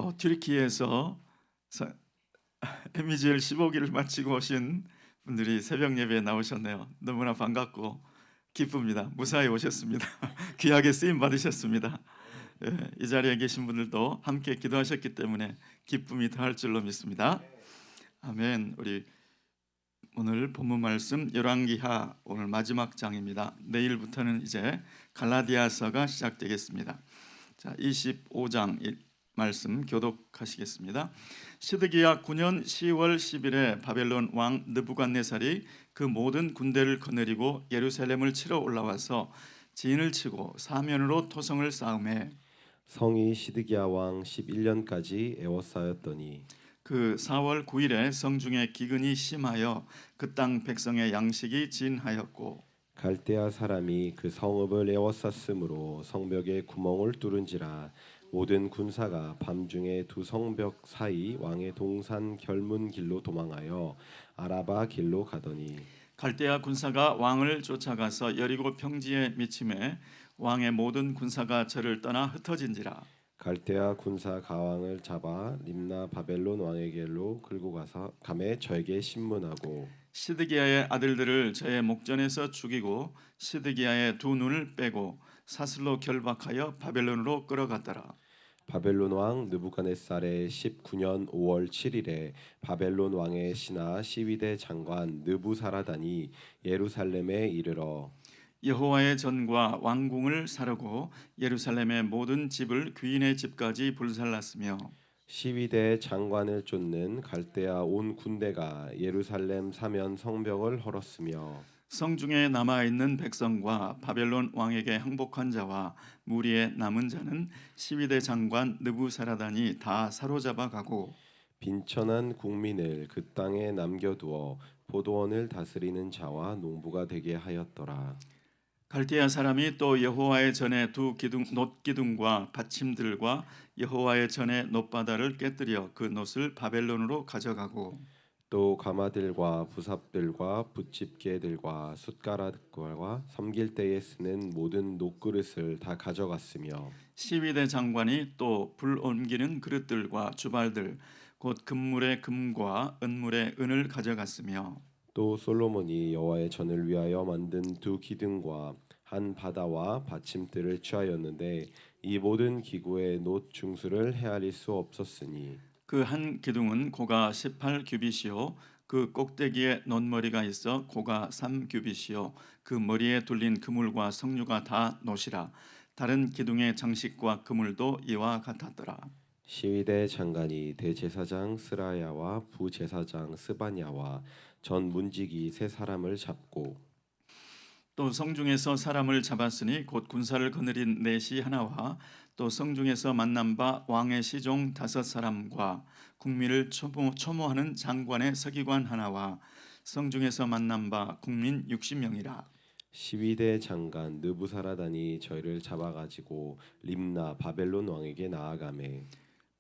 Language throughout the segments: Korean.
또 튀르키예에서 MGL 15기를 마치고 오신 분들이 새벽 예배에 나오셨네요. 너무나 반갑고 기쁩니다. 무사히 오셨습니다. 귀하게 쓰임 받으셨습니다. 예, 이 자리에 계신 분들도 함께 기도하셨기 때문에 기쁨이 더할 줄로 믿습니다. 아멘. 우리 오늘 본문 말씀 열왕기하 오늘 마지막 장입니다. 내일부터는 이제 갈라디아서가 시작되겠습니다. 자, 25장 말씀 교독하시겠습니다. 시드기야 9년 10월 10일에 바벨론 왕 느부갓네살이 그 모든 군대를 거느리고 예루살렘을 치러 올라와서 진을 치고 사면으로 토성을 쌓음해 성이 시드기야 왕 11년까지 에워싸였더니 그 4월 9일에 성중에 기근이 심하여 그 땅 백성의 양식이 진하였고 갈대아 사람이 그 성읍을 에워쌌으므로 성벽에 구멍을 뚫은지라 모든 군사가 밤중에 두 성벽 사이 왕의 동산 결문 길로 도망하여 아라바 길로 가더니 갈대아 군사가 왕을 쫓아가서 여리고 평지에 미침해 왕의 모든 군사가 저를 떠나 흩어진지라. 갈대아 군사 가왕을 잡아 림나 바벨론 왕에게로 끌고 가서 감에 저에게 신문하고 시드기야의 아들들을 저의 목전에서 죽이고 시드기야의 두 눈을 빼고 사슬로 결박하여 바벨론으로 끌어갔더라. 바벨론 왕 느부갓네살의 19년 5월 7일에 바벨론 왕의 신하 시위대 장관 느부사라단이 예루살렘에 이르러 여호와의 전과 왕궁을 사르고 예루살렘의 모든 집을 귀인의 집까지 불살랐으며 시위대 장관을 쫓는 갈대아 온 군대가 예루살렘 사면 성벽을 헐었으며 성중에 남아있는 백성과 바벨론 왕에게 항복한 자와 무리의 남은 자는 시위대 장관 느부사라단이 다 사로잡아 가고 빈천한 국민을 그 땅에 남겨두어 포도원을 다스리는 자와 농부가 되게 하였더라. 갈대아 사람이 또 여호와의 전에 두 기둥 놋기둥과 받침들과 여호와의 전에 놋바다를 깨뜨려 그 놋을 바벨론으로 가져가고 또 가마들과 부삽들과 붓집게들과 숟가락과 섬길 때에 쓰는 모든 녹그릇을 다 가져갔으며 시위대 장관이 또 불 옮기는 그릇들과 주발들 곧 금물의 금과 은물의 은을 가져갔으며 또 솔로몬이 여호와의 전을 위하여 만든 두 기둥과 한 바다와 받침들을 취하였는데 이 모든 기구의 놋 중수를 헤아릴 수 없었으니 그 한 기둥은 고가 18규빗이요 그 꼭대기에 놋머리가 있어 고가 3규빗이요 그 머리에 둘린 그물과 석류가 다 놋이라. 다른 기둥의 장식과 그물도 이와 같았더라. 시위대 장관이 대제사장 스라야와 부제사장 스바냐와 전 문지기 세 사람을 잡고 또 성중에서 사람을 잡았으니 곧 군사를 거느린 내시 하나와 또 성중에서 만난 바 왕의 시종 5사람과 국민을 초모하는 장관의 서기관 하나와 성중에서 만난 바 국민 60명이라. 시위대 장관 느부사라단이 저희를 잡아가지고 림나 바벨론 왕에게 나아가매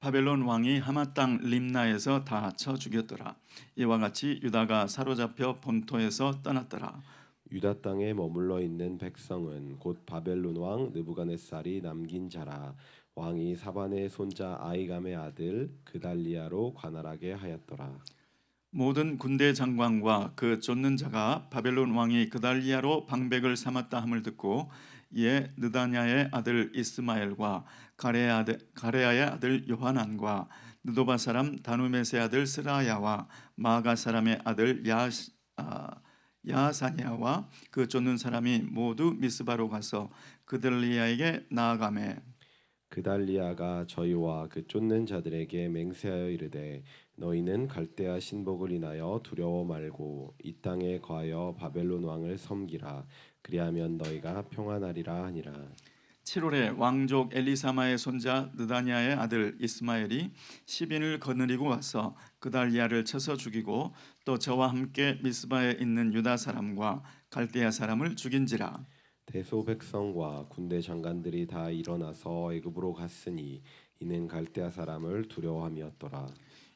바벨론 왕이 하마 땅 림나에서 다 쳐 죽였더라. 이와 같이 유다가 사로잡혀 본토에서 떠났더라. 유다 땅에 머물러 있는 백성은 곧 바벨론 왕 느부갓네살이 남긴 자라 왕이 사반의 손자 아이감의 아들 그달리아로 관할하게 하였더라. 모든 군대 장관과 그 쫓는 자가 바벨론 왕이 그달리아로 방백을 삼았다 함을 듣고 이에 느다냐의 아들 이스마엘과 가레아의 아들 요하난과 느도바 사람 다누메스의 아들 스라야와 마가 사람의 아들 야사냐와 그 쫓는 사람이 모두 미스바로 가서 그달리아에게 나아가매 그달리아가 저희와 그 쫓는 자들에게 맹세하여 이르되 너희는 갈대아 신복을 인하여 두려워 말고 이 땅에 거하여 바벨론 왕을 섬기라 그리하면 너희가 평안하리라 하니라. 7월에 왕족 엘리사마의 손자 느다냐의 아들 이스마엘이 시빈을 거느리고 와서 그달리아를 쳐서 죽이고 또 저와 함께 미스바에 있는 유다 사람과 갈대아 사람을 죽인지라. 대소 백성과 군대 장관들이 다 일어나서 애굽으로 갔으니 이는 갈대아 사람을 두려워함이었더라.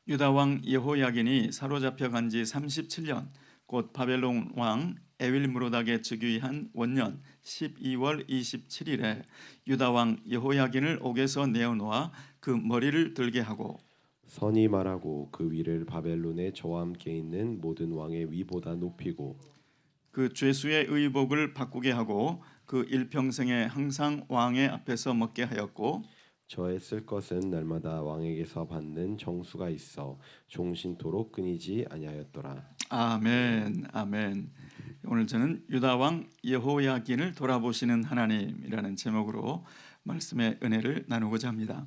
유다 왕 여호야긴이 사로잡혀 간 지 37년 곧 바벨론 왕 에윌므로닥에 즉위한 원년 12월 27일에 유다 왕 여호야긴을 옥에서 내어놓아 그 머리를 들게 하고 선이 말하고 그 위를 바벨론에 저와 함께 있는 모든 왕의 위보다 높이고 그 죄수의 의복을 바꾸게 하고 그 일평생에 항상 왕의 앞에서 먹게 하였고 저의 쓸 것은 날마다 왕에게서 받는 정수가 있어 종신토록 끊이지 아니하였더라. 아멘, 아멘. 오늘 저는 유다 왕 여호야긴을 돌아보시는 하나님이라는 제목으로 말씀의 은혜를 나누고자 합니다.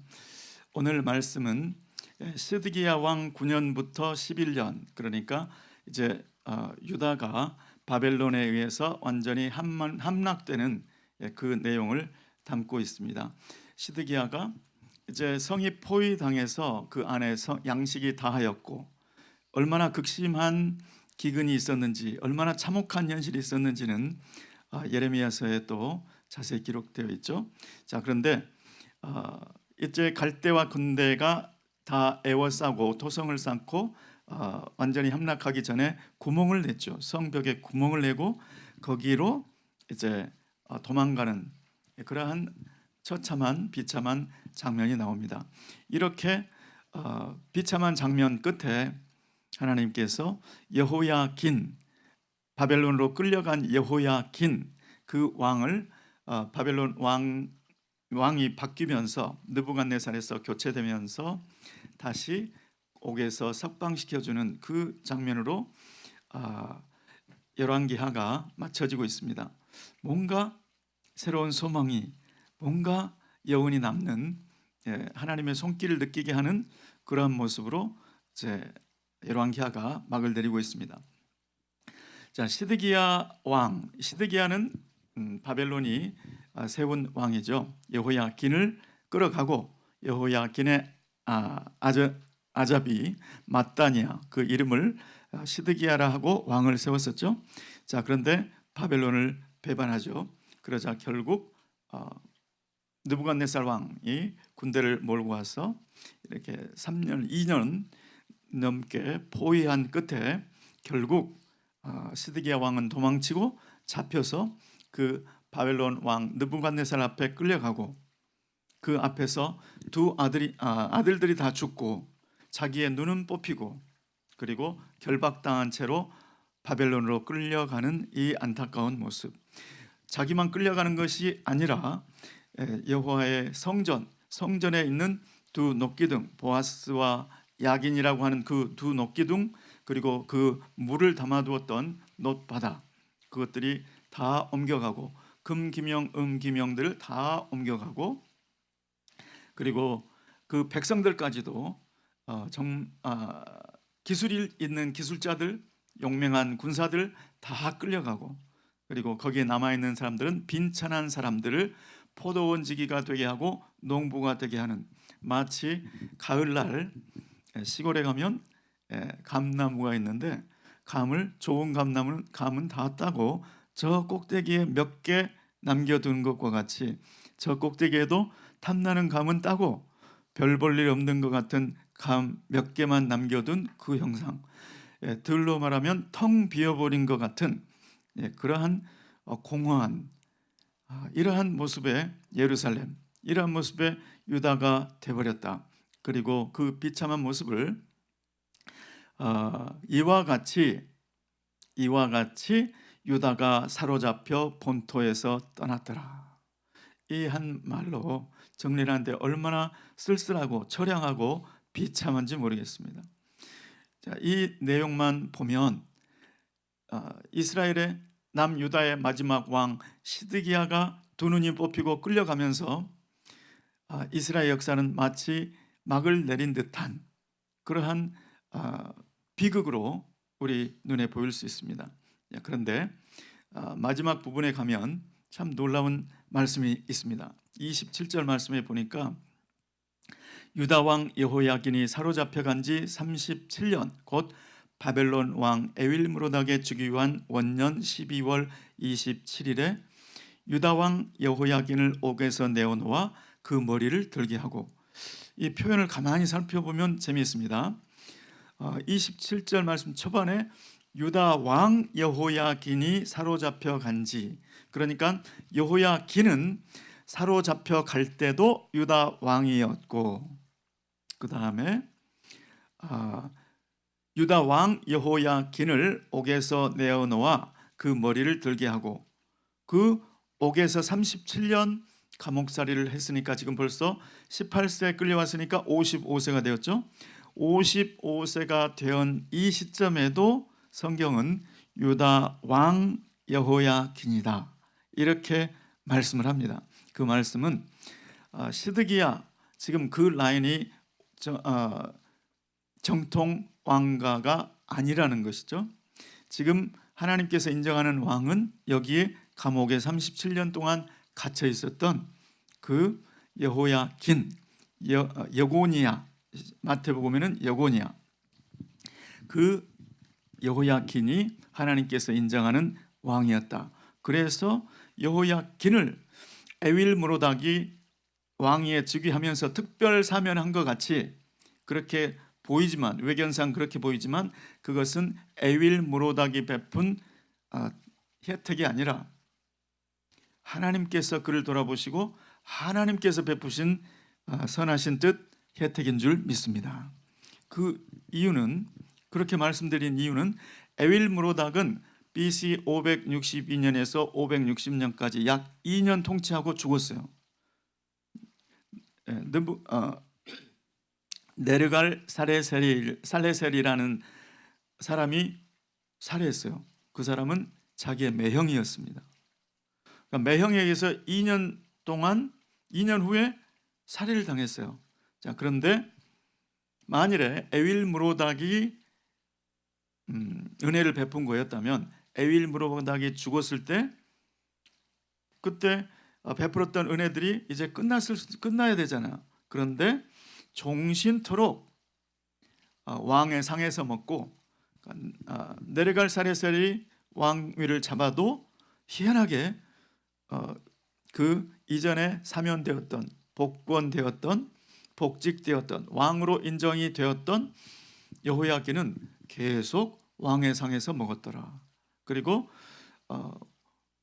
오늘 말씀은 시드기야 왕 9년부터 11년, 그러니까 이제 유다가 바벨론에 의해서 완전히 함락되는 그 내용을 담고 있습니다. 시드기야가 이제 성이 포위당해서 그 안에 양식이 다하였고 얼마나 극심한 기근이 있었는지, 얼마나 참혹한 현실이 있었는지는 예레미야서에 또 자세히 기록되어 있죠. 자, 그런데 이제 갈대와 군대가 다 에워싸고 토성을 쌓고 완전히 함락하기 전에 구멍을 냈죠. 성벽에 구멍을 내고 거기로 이제 도망가는 그러한 처참한 비참한 장면이 나옵니다. 이렇게 비참한 장면 끝에 하나님께서 여호야긴, 바벨론으로 끌려간 여호야긴 그 왕을 바벨론 왕이 바뀌면서 느부갓네살에서 교체되면서 다시 옥에서 석방시켜주는 그 장면으로 열왕기하가 맞춰지고 있습니다. 뭔가 새로운 소망이, 뭔가 여운이 남는 하나님의 손길을 느끼게 하는 그러한 모습으로 이제 열왕기하가 막을 내리고 있습니다. 자, 시드기야 왕, 시드기야는 바벨론이 세운 왕이죠. 여호야긴을 끌어가고 여호야긴의 아잡이 마따니아 그 이름을 시드기야라 하고 왕을 세웠었죠. 자, 그런데 바벨론을 배반하죠. 그러자 결국 느부갓네살 왕이 군대를 몰고 와서 이렇게 2년 넘게 포위한 끝에 결국 시드기야 왕은 도망치고 잡혀서 그 바벨론 왕 느부갓네살 앞에 끌려가고 그 앞에서 두 아들들이 다 죽고 자기의 눈은 뽑히고 그리고 결박당한 채로 바벨론으로 끌려가는 이 안타까운 모습. 자기만 끌려가는 것이 아니라 여호와의 성전에 있는 두 녹기둥, 보아스와 야긴이라고 하는 그 두 녹기둥, 그리고 그 물을 담아두었던 놋바다, 그것들이 다 옮겨가고 금기명, 음기명들을 다 옮겨가고 그리고 그 백성들까지도 기술이 있는 기술자들, 용맹한 군사들 다 끌려가고 그리고 거기에 남아있는 사람들은 빈천한 사람들을 포도원지기가 되게 하고 농부가 되게 하는, 마치 가을날 시골에 가면 감나무가 있는데 좋은 감은 다 따고 저 꼭대기에 몇 개 남겨둔 것과 같이 저 꼭대기에도 탐나는 감은 따고 별 볼 일 없는 것 같은 감 몇 개만 남겨둔 그 형상, 들로 말하면 텅 비어버린 것 같은 그러한 공허한 이러한 모습의 예루살렘, 이러한 모습의 유다가 되어버렸다. 그리고 그 비참한 모습을 이와 같이 유다가 사로잡혀 본토에서 떠났더라. 이 한 말로 정리를 하는데 얼마나 쓸쓸하고 처량하고 비참한지 모르겠습니다. 자, 이 내용만 보면 이스라엘의 남유다의 마지막 왕 시드기야가 두 눈이 뽑히고 끌려가면서 이스라엘 역사는 마치 막을 내린 듯한 그러한 비극으로 우리 눈에 보일 수 있습니다. 그런데 마지막 부분에 가면 참 놀라운 말씀이 있습니다. 27절 말씀에 보니까 유다 왕 여호야긴이 사로잡혀간 지 37년, 곧 바벨론 왕 에윌므로닥에 즉위한 원년 12월 27일에 유다 왕 여호야긴을 옥에서 내어놓아 그 머리를 들게 하고, 이 표현을 가만히 살펴보면 재미있습니다. 27절 말씀 초반에 유다 왕 여호야긴이 사로잡혀 간지, 그러니까 여호야긴은 사로잡혀 갈 때도 유다 왕이었고, 그 다음에 유다 왕 여호야긴을 옥에서 내어놓아 그 머리를 들게 하고, 그 옥에서 37년 감옥살이를 했으니까 지금 벌써 18세에 끌려왔으니까 55세가 되었죠. 55세가 된 이 시점에도 성경은 유다 왕 여호야긴이다 이렇게 말씀을 합니다. 그 말씀은 시드기야, 지금 그 라인이 정통 왕가가 아니라는 것이죠. 지금 하나님께서 인정하는 왕은 여기에 감옥에 37년 동안 갇혀 있었던 그 여호야긴, 여고니야, 마태복음에는 여고니야, 그 여호야긴이 하나님께서 인정하는 왕이었다. 그래서 여호야긴을 에윌므로닥이 왕위에 즉위하면서 특별 사면한 것 같이 그렇게 보이지만, 외견상 그렇게 보이지만 그것은 에윌므로닥이 베푼 혜택이 아니라 하나님께서 그를 돌아보시고 하나님께서 베푸신 선하신 뜻 혜택인 줄 믿습니다. 그 이유는, 그렇게 말씀드린 이유는 에윌므로닥은 BC 562년에서 560년까지 약 2년 통치하고 죽었어요. 네르갈 살레셀이라는 사람이 살해했어요. 그 사람은 자기의 매형이었습니다. 그러니까 매형에 의해서 2년 동안, 2년 후에 살해를 당했어요. 자, 그런데 만일에 에윌므로닥이 은혜를 베푼 거였다면, 에윌므로닥이 죽었을 때 그때 베풀었던 은혜들이 이제 끝나야 되잖아요. 그런데 종신토록 왕의 상에서 먹고, 네르갈 살레셀이 왕위를 잡아도 희한하게 그 이전에 사면되었던, 복권되었던, 복직되었던, 왕으로 인정이 되었던 여호야긴은 계속 왕의 상에서 먹었더라. 그리고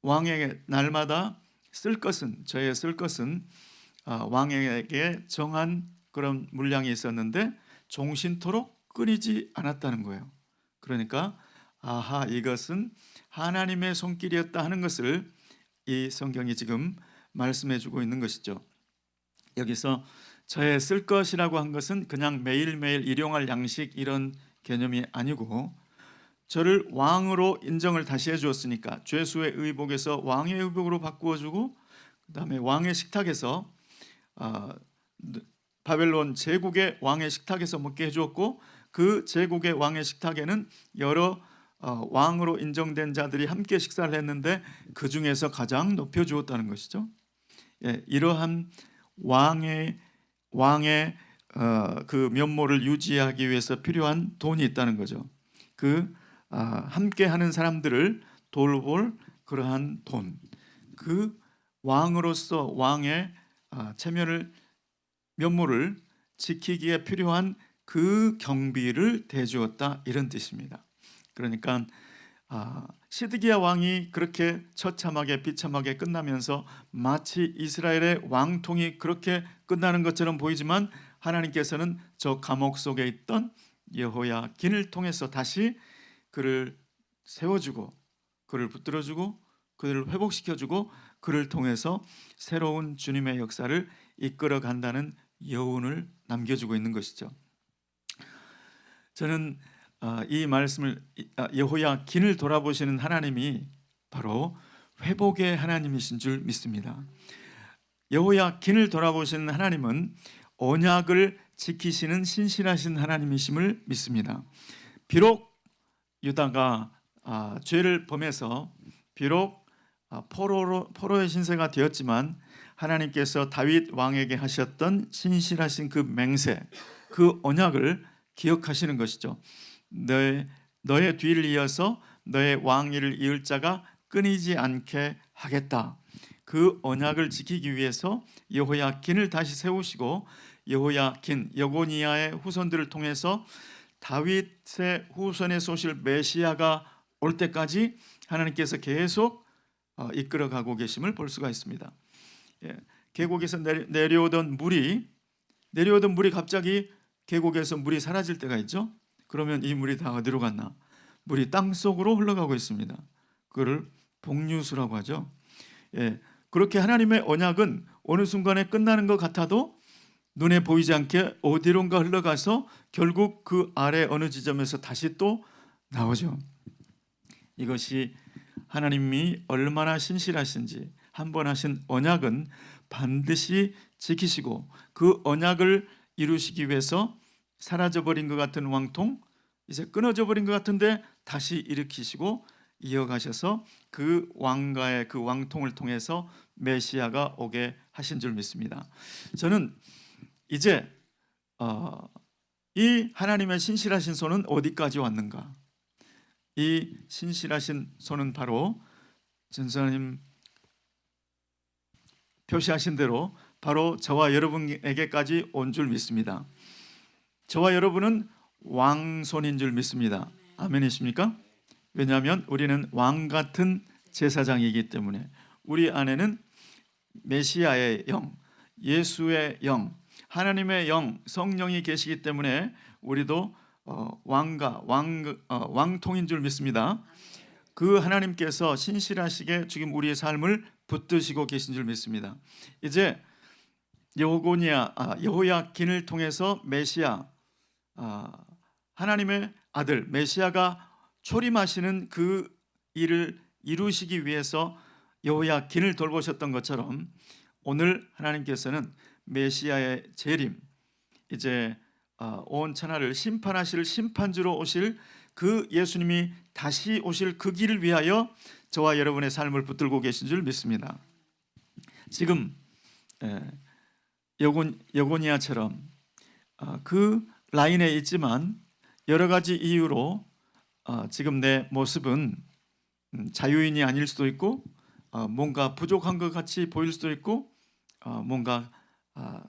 왕에게 날마다 쓸 것은, 저의 쓸 것은 왕에게 정한 그런 물량이 있었는데 종신토록 끊이지 않았다는 거예요. 그러니까 아하, 이것은 하나님의 손길이었다 하는 것을 이 성경이 지금 말씀해 주고 있는 것이죠. 여기서 저의 쓸 것이라고 한 것은 그냥 매일매일 일용할 양식 이런 개념이 아니고, 저를 왕으로 인정을 다시 해주었으니까 죄수의 의복에서 왕의 의복으로 바꾸어주고, 그 다음에 왕의 식탁에서 바벨론 제국의 왕의 식탁에서 먹게 해주었고, 그 제국의 왕의 식탁에는 여러 왕으로 인정된 자들이 함께 식사를 했는데 그 중에서 가장 높여주었다는 것이죠. 예, 이러한 왕의 그 면모를 유지하기 위해서 필요한 돈이 있다는 거죠. 그 함께하는 사람들을 돌볼 그러한 돈, 그 왕으로서 왕의 체면을, 면모를 지키기에 필요한 그 경비를 대주었다, 이런 뜻입니다. 그러니까 시드기야 왕이 그렇게 처참하게 비참하게 끝나면서 마치 이스라엘의 왕통이 그렇게 끝나는 것처럼 보이지만, 하나님께서는 저 감옥 속에 있던 여호야긴을 통해서 다시 그를 세워주고, 그를 붙들어주고, 그를 회복시켜주고, 그를 통해서 새로운 주님의 역사를 이끌어 간다는 여운을 남겨주고 있는 것이죠. 저는 이 말씀을, 여호야긴을 돌아보시는 하나님이 바로 회복의 하나님이신 줄 믿습니다. 여호야긴을 돌아보시는 하나님은 언약을 지키시는 신실하신 하나님이심을 믿습니다. 비록 유다가 죄를 범해서, 비록 포로의 신세가 되었지만, 하나님께서 다윗 왕에게 하셨던 신실하신 그 맹세, 그 언약을 기억하시는 것이죠. 너의 뒤를 이어서 너의 왕위를 이을 자가 끊이지 않게 하겠다. 그 언약을 지키기 위해서 여호야긴을 다시 세우시고, 여호야긴, 여고니아의 후손들을 통해서 다윗의 후손에서 오실 메시아가 올 때까지 하나님께서 계속 이끌어가고 계심을 볼 수가 있습니다. 예, 계곡에서 내려오던 물이 갑자기 계곡에서 물이 사라질 때가 있죠. 그러면 이 물이 다 어디로 갔나? 물이 땅 속으로 흘러가고 있습니다. 그걸 복류수라고 하죠. 예, 그렇게 하나님의 언약은 어느 순간에 끝나는 것 같아도 눈에 보이지 않게 어디론가 흘러가서 결국 그 아래 어느 지점에서 다시 또 나오죠. 이것이 하나님이 얼마나 신실하신지, 한 번 하신 언약은 반드시 지키시고 그 언약을 이루시기 위해서 사라져버린 것 같은 왕통, 이제 끊어져 버린 것 같은데 다시 일으키시고 이어가셔서 그 왕가의 그 왕통을 통해서 메시아가 오게 하신 줄 믿습니다. 저는 이제 이 하나님의 신실하신 손은 어디까지 왔는가? 이 신실하신 손은 바로 전사님 표시하신 대로 바로 저와 여러분에게까지 온 줄 믿습니다. 저와 여러분은 왕손인 줄 믿습니다. 아멘이십니까? 왜냐하면 우리는 왕 같은 제사장이기 때문에 우리 안에는 메시아의 영, 예수의 영, 하나님의 영, 성령이 계시기 때문에 우리도 왕통인 줄 믿습니다. 그 하나님께서 신실하시게 지금 우리의 삶을 붙드시고 계신 줄 믿습니다. 이제 여호야긴을 통해서 메시아, 하나님의 아들 메시아가 초림하시는 그 일을 이루시기 위해서 여호야긴을 돌보셨던 것처럼 오늘 하나님께서는 메시아의 재림, 이제 온 천하를 심판하실 심판주로 오실 그 예수님이 다시 오실 그 길을 위하여 저와 여러분의 삶을 붙들고 계신 줄 믿습니다. 지금 여고니아처럼 그 라인에 있지만 여러 가지 이유로 지금 내 모습은 자유인이 아닐 수도 있고 뭔가 부족한 것 같이 보일 수도 있고 뭔가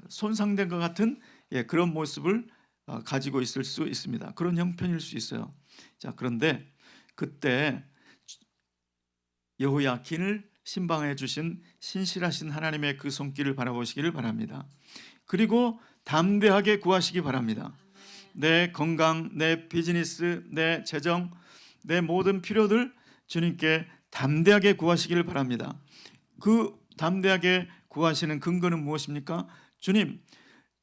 손상된 것 같은 그런 모습을 가지고 있을 수 있습니다. 그런 형편일 수 있어요. 자, 그런데 그때 여호야긴을 신방해 주신 신실하신 하나님의 그 손길을 바라보시기를 바랍니다. 그리고 담대하게 구하시기 바랍니다. 내 건강, 내 비즈니스, 내 재정, 내 모든 필요들 주님께 담대하게 구하시기를 바랍니다. 그 담대하게 구하시는 근거는 무엇입니까?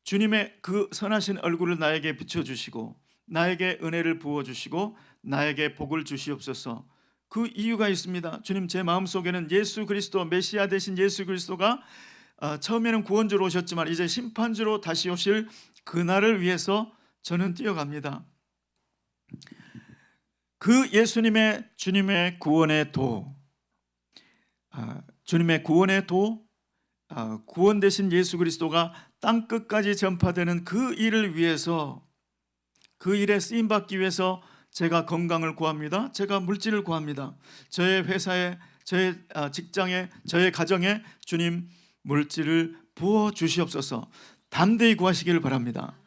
주님의 그 선하신 얼굴을 나에게 비춰주시고 나에게 은혜를 부어주시고 나에게 복을 주시옵소서. 그 이유가 있습니다. 주님, 제 마음속에는 예수 그리스도, 메시아 되신 예수 그리스도가 처음에는 구원주로 오셨지만 이제 심판주로 다시 오실 그날을 위해서 저는 뛰어갑니다. 그 예수님의 주님의 구원의 도, 주님의 구원의 도, 구원 되신 예수 그리스도가 땅끝까지 전파되는 그 일을 위해서, 그 일에 쓰임받기 위해서 제가 건강을 구합니다. 제가 물질을 구합니다. 저의 회사에, 저의 직장에, 저의 가정에 주님 물질을 부어 주시옵소서. 담대히 구하시기를 바랍니다.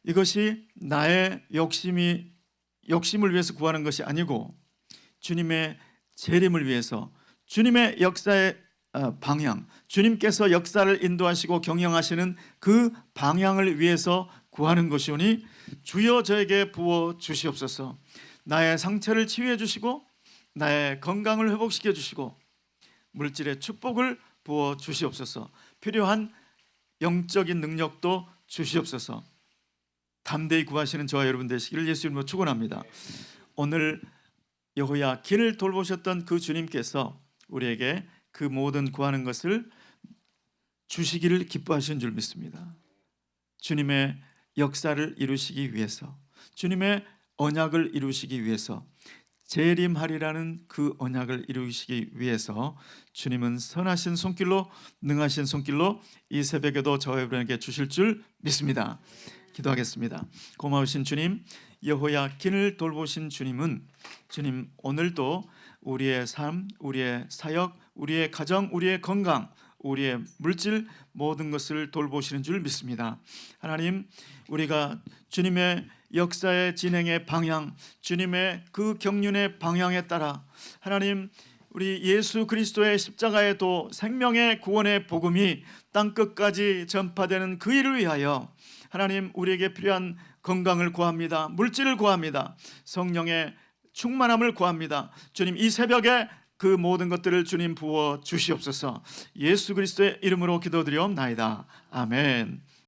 이것이 나의 욕심을 위해서 구하는 것이 아니고 주님의 재림을 위해서, 주님의 역사의 방향, 주님께서 역사를 인도하시고 경영하시는 그 방향을 위해서 구하는 것이오니 주여 저에게 부어 주시옵소서. 나의 상처를 치유해 주시고 나의 건강을 회복시켜 주시고 물질의 축복을 부어 주시옵소서. 필요한 영적인 능력도 주시옵소서. 담대히 구하시는 저와 여러분 되시기를 예수님으로 축원합니다. 오늘 여호야긴을 돌보셨던 그 주님께서 우리에게 그 모든 구하는 것을 주시기를 기뻐하시는 줄 믿습니다. 주님의 역사를 이루시기 위해서, 주님의 언약을 이루시기 위해서, 재림하리라는 그 언약을 이루시기 위해서 주님은 선하신 손길로, 능하신 손길로 이 새벽에도 저와 여러분에게 주실 줄 믿습니다. 기도하겠습니다. 고마우신 주님, 여호야긴을 돌보신 주님은 주님 오늘도 우리의 삶, 우리의 사역, 우리의 가정, 우리의 건강, 우리의 물질 모든 것을 돌보시는 줄 믿습니다. 하나님, 우리가 주님의 역사의 진행의 방향, 주님의 그 경륜의 방향에 따라 하나님 우리 예수 그리스도의 십자가의 도 생명의 구원의 복음이 땅끝까지 전파되는 그 일을 위하여 하나님 우리에게 필요한 건강을 구합니다. 물질을 구합니다. 성령의 충만함을 구합니다. 주님 이 새벽에 그 모든 것들을 주님 부어 주시옵소서. 예수 그리스도의 이름으로 기도드리옵나이다. 아멘.